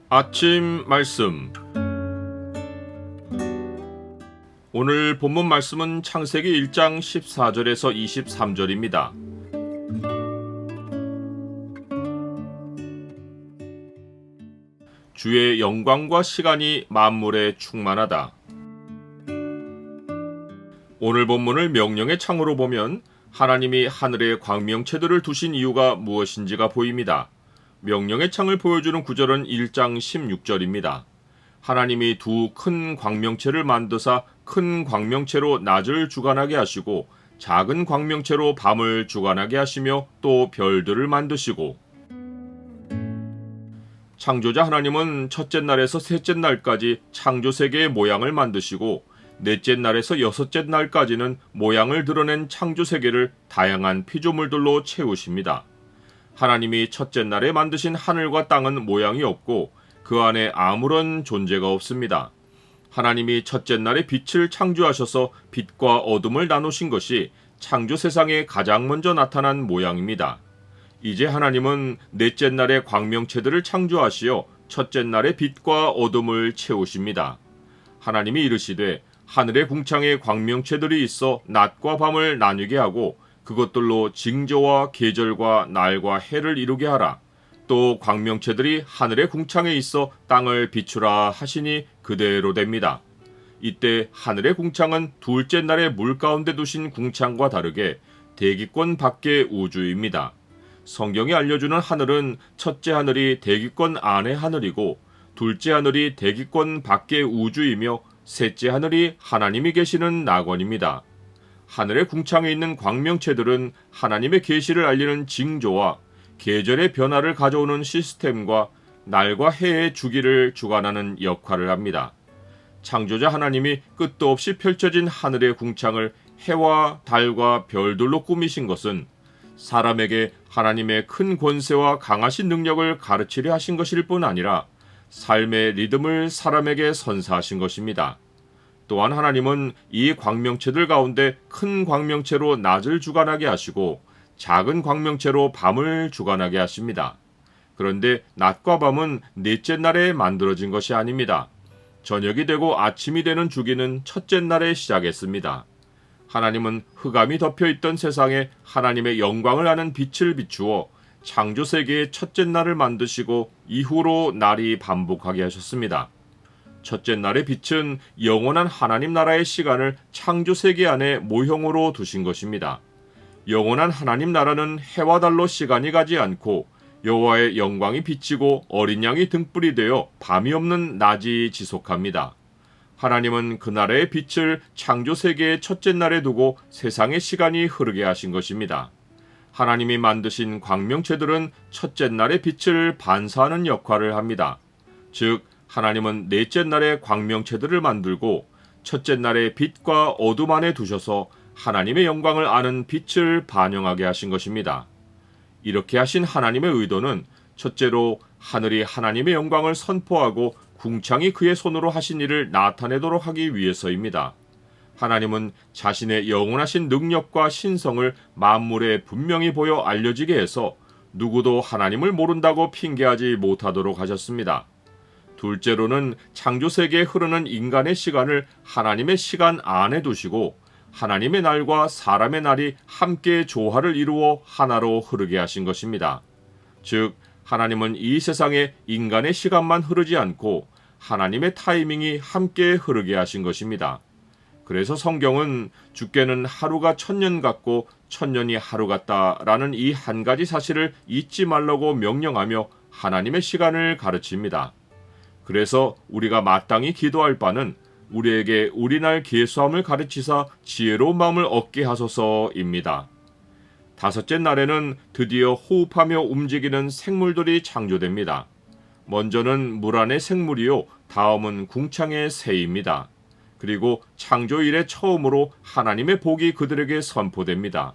아침 말씀. 오늘 본문 말씀은 창세기 1장 14절에서 23절입니다. 주의 영광과 시간이 만물에 충만하다. 오늘 본문을 명령의 창으로 보면 하나님이 하늘에 광명체들을 두신 이유가 무엇인지가 보입니다. 명령의 창을 보여주는 구절은 1장 16절입니다. 하나님이 두 큰 광명체를 만드사 큰 광명체로 낮을 주관하게 하시고 작은 광명체로 밤을 주관하게 하시며 또 별들을 만드시고, 창조자 하나님은 첫째 날에서 셋째 날까지 창조 세계의 모양을 만드시고 넷째 날에서 여섯째 날까지는 모양을 드러낸 창조 세계를 다양한 피조물들로 채우십니다. 하나님이 첫째 날에 만드신 하늘과 땅은 모양이 없고 그 안에 아무런 존재가 없습니다. 하나님이 첫째 날에 빛을 창조하셔서 빛과 어둠을 나누신 것이 창조 세상에 가장 먼저 나타난 모양입니다. 이제 하나님은 넷째 날에 광명체들을 창조하시어 첫째 날에 빛과 어둠을 채우십니다. 하나님이 이르시되 하늘의 궁창에 광명체들이 있어 낮과 밤을 나뉘게 하고 그것들로 징조와 계절과 날과 해를 이루게 하라. 또 광명체들이 하늘의 궁창에 있어 땅을 비추라 하시니 그대로 됩니다. 이때 하늘의 궁창은 둘째 날에 물 가운데 두신 궁창과 다르게 대기권 밖의 우주입니다. 성경이 알려주는 하늘은 첫째 하늘이 대기권 안의 하늘이고 둘째 하늘이 대기권 밖의 우주이며 셋째 하늘이 하나님이 계시는 낙원입니다. 하늘의 궁창에 있는 광명체들은 하나님의 계시를 알리는 징조와 계절의 변화를 가져오는 시스템과 날과 해의 주기를 주관하는 역할을 합니다. 창조자 하나님이 끝도 없이 펼쳐진 하늘의 궁창을 해와 달과 별들로 꾸미신 것은 사람에게 하나님의 큰 권세와 강하신 능력을 가르치려 하신 것일 뿐 아니라 삶의 리듬을 사람에게 선사하신 것입니다. 또한 하나님은 이 광명체들 가운데 큰 광명체로 낮을 주관하게 하시고 작은 광명체로 밤을 주관하게 하십니다. 그런데 낮과 밤은 넷째 날에 만들어진 것이 아닙니다. 저녁이 되고 아침이 되는 주기는 첫째 날에 시작했습니다. 하나님은 흑암이 덮여있던 세상에 하나님의 영광을 아는 빛을 비추어 창조 세계의 첫째 날을 만드시고 이후로 날이 반복하게 하셨습니다. 첫째 날의 빛은 영원한 하나님 나라의 시간을 창조 세계 안에 모형으로 두신 것입니다. 영원한 하나님 나라는 해와 달로 시간이 가지 않고 여호와의 영광이 비치고 어린 양이 등불이 되어 밤이 없는 낮이 지속합니다. 하나님은 그 나라의 빛을 창조 세계의 첫째 날에 두고 세상의 시간이 흐르게 하신 것입니다. 하나님이 만드신 광명체들은 첫째 날의 빛을 반사하는 역할을 합니다. 즉 하나님은 넷째 날에 광명체들을 만들고 첫째 날에 빛과 어둠 안에 두셔서 하나님의 영광을 아는 빛을 반영하게 하신 것입니다. 이렇게 하신 하나님의 의도는 첫째로 하늘이 하나님의 영광을 선포하고 궁창이 그의 손으로 하신 일을 나타내도록 하기 위해서입니다. 하나님은 자신의 영원하신 능력과 신성을 만물에 분명히 보여 알려지게 해서 누구도 하나님을 모른다고 핑계하지 못하도록 하셨습니다. 둘째로는 창조 세계에 흐르는 인간의 시간을 하나님의 시간 안에 두시고 하나님의 날과 사람의 날이 함께 조화를 이루어 하나로 흐르게 하신 것입니다. 즉 하나님은 이 세상에 인간의 시간만 흐르지 않고 하나님의 타이밍이 함께 흐르게 하신 것입니다. 그래서 성경은 주께는 하루가 천년 같고 천년이 하루 같다라는 이 한 가지 사실을 잊지 말라고 명령하며 하나님의 시간을 가르칩니다. 그래서 우리가 마땅히 기도할 바는 우리에게 우리날 계수함을 가르치사 지혜로운 마음을 얻게 하소서입니다. 다섯째 날에는 드디어 호흡하며 움직이는 생물들이 창조됩니다. 먼저는 물 안의 생물이요, 다음은 궁창의 새입니다. 그리고 창조 이래 처음으로 하나님의 복이 그들에게 선포됩니다.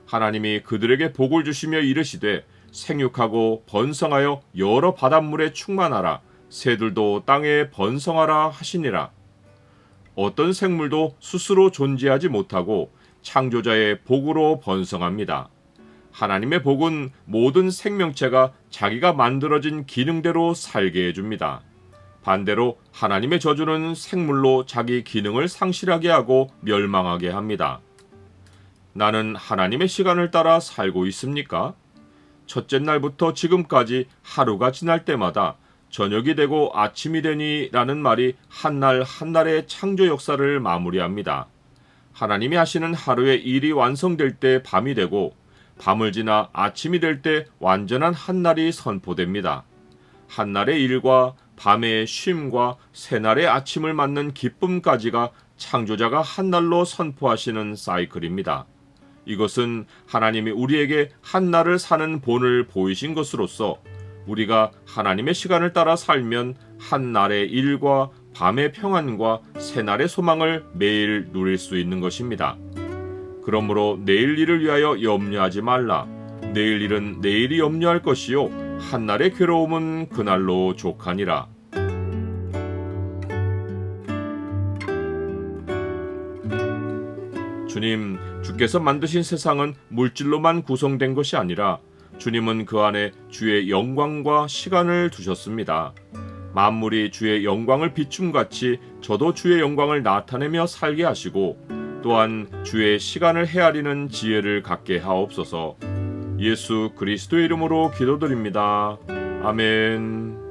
하나님이 그들에게 복을 주시며 이르시되 생육하고 번성하여 여러 바닷물에 충만하라. 새들도 땅에 번성하라 하시니라. 어떤 생물도 스스로 존재하지 못하고 창조자의 복으로 번성합니다. 하나님의 복은 모든 생명체가 자기가 만들어진 기능대로 살게 해줍니다. 반대로 하나님의 저주는 생물로 자기 기능을 상실하게 하고 멸망하게 합니다. 나는 하나님의 시간을 따라 살고 있습니까? 첫째 날부터 지금까지 하루가 지날 때마다 저녁이 되고 아침이 되니 라는 말이 한 날 한 날의 창조 역사를 마무리합니다. 하나님이 하시는 하루의 일이 완성될 때 밤이 되고 밤을 지나 아침이 될 때 완전한 한날이 선포됩니다. 한날의 일과 밤의 쉼과 새날의 아침을 맞는 기쁨까지가 창조자가 한날로 선포하시는 사이클입니다. 이것은 하나님이 우리에게 한날을 사는 본을 보이신 것으로서 우리가 하나님의 시간을 따라 살면 한날의 일과 밤의 평안과 새날의 소망을 매일 누릴 수 있는 것입니다. 그러므로 내일 일을 위하여 염려하지 말라. 내일 일은 내일이 염려할 것이요 한날의 괴로움은 그날로 족하니라. 주님, 주께서 만드신 세상은 물질로만 구성된 것이 아니라 주님은 그 안에 주의 영광과 시간을 두셨습니다. 만물이 주의 영광을 비춤같이 저도 주의 영광을 나타내며 살게 하시고 또한 주의 시간을 헤아리는 지혜를 갖게 하옵소서. 예수 그리스도의 이름으로 기도드립니다. 아멘.